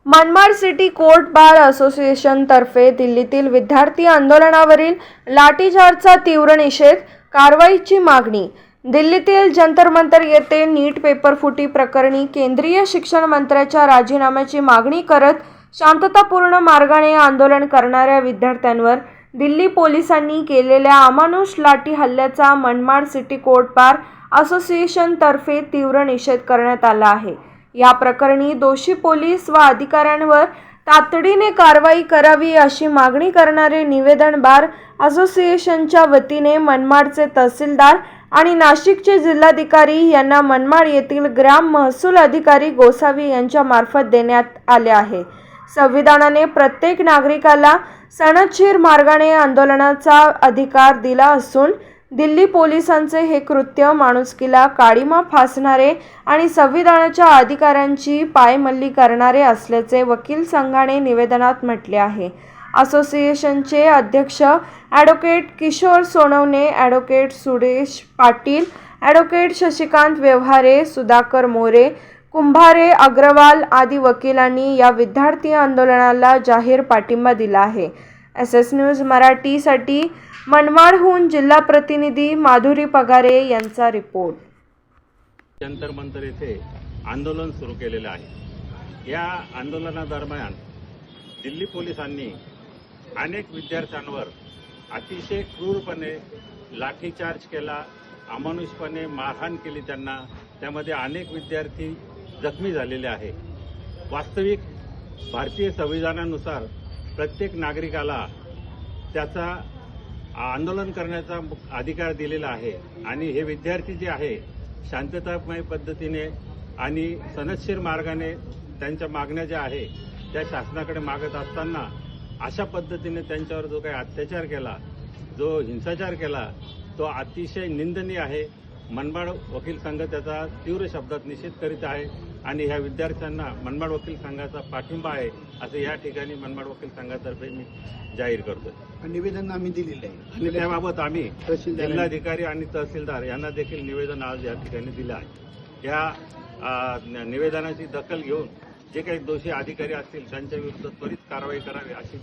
Manmad city court bar association तर्फे दिल्लीतील विद्यार्थी आंदोलनावरील लाठीचार्जचा तीव्र निषेध, कारवाईची मागणी। दिल्लीतील जंतर मंतर येथे नीट पेपर फुटी प्रकरणी केंद्रीय शिक्षण मंत्र्याच्या राजीनाम्याची मागणी करत शांततापूर्ण मार्गाने आंदोलन करणाऱ्या विद्यार्थ्यांवर दिल्ली पोलिसांनी केलेल्या अमानुष लाठी हल्ल्याचा Manmad city court bar association तर्फे तीव्र निषेध करण्यात आला आहे। या प्रकरणी दोषी पोलीस व अधिकाऱ्यांवर तातडीने कारवाई करावी अशी मागणी करणारे निवेदन बार असोसिएशनच्या वतीने मनमाडचे तहसीलदार आणि नाशिकचे जिल्हाधिकारी यांना मनमाड येथील ग्राम महसूल अधिकारी गोसावी यांच्या मार्फत देण्यात आले आहे। संविधानाने प्रत्येक नागरिकाला सनदशीर मार्गाने आंदोलनाचा अधिकार दिला असून दिल्ली पोलिसांचे हे कृत्य माणुसकीला काळिमा फासणारे आणि संविधानाच्या अधिकारांची पायमल्ली करणारे असल्याचे वकील संघाने निवेदनात म्हटले आहे। असोसिएशनचे अध्यक्ष advocate Kishor Sonawane, advocate Suresh Patil, advocate Shashikant Vyavahare, Sudhakar More, Kumbhare, Agarwal आदी वकिलांनी या विद्यार्थी आंदोलनाला जाहीर पाठिंबा दिला आहे। SS न्यूज मराठीसाठी मनमाडहून जिल्हा प्रतिनिधी माधुरी पगारे यांचा रिपोर्ट। जंतर मंतर येथे आंदोलन सुरू केलेले आहे। या आंदोलनादरम्यान दिल्ली पोलिसांनी अनेक विद्यार्थ्यांवर अतिशय क्रूरपणे लाठीचार्ज केला, अमानुषपणे मारहाण केली त्यांना। त्यामध्ये अनेक विद्यार्थी जखमी झालेले आहे। वास्तविक भारतीय संविधानानुसार प्रत्येक नागरिकाला त्याचा आंदोलन करण्याचा अधिकार दिलेला आहे आणि हे विद्यार्थी जे आहे शांततामय पद्धतीने आणि सनदशीर मार्गाने त्यांच्या मागण्या ज्या आहे त्या शासनाकडे मागत असताना अशा पद्धतीने त्यांच्यावर जो काही अत्याचार केला, जो हिंसाचार केला, तो अतिशय निंदनीय आहे। मनमाड वकील संघ त्याचा तीव्र शब्दात निषेध करीत आहे आणि ह्या विद्यार्थ्यांना मनमाड वकील संघाचा पाठिंबा आहे असं या ठिकाणी मनमाड वकील संघातर्फे मी जाहीर करतोय। निवेदन आम्ही दिलेले आहे आणि त्याबाबत आम्ही जिल्हाधिकारी आणि तहसीलदार यांना देखील निवेदन आज या ठिकाणी दिलं आहे। या निवेदनाची दखल घेऊन जे काही दोषी अधिकारी असतील त्यांच्या विरुद्ध त्वरित कारवाई करावी अशी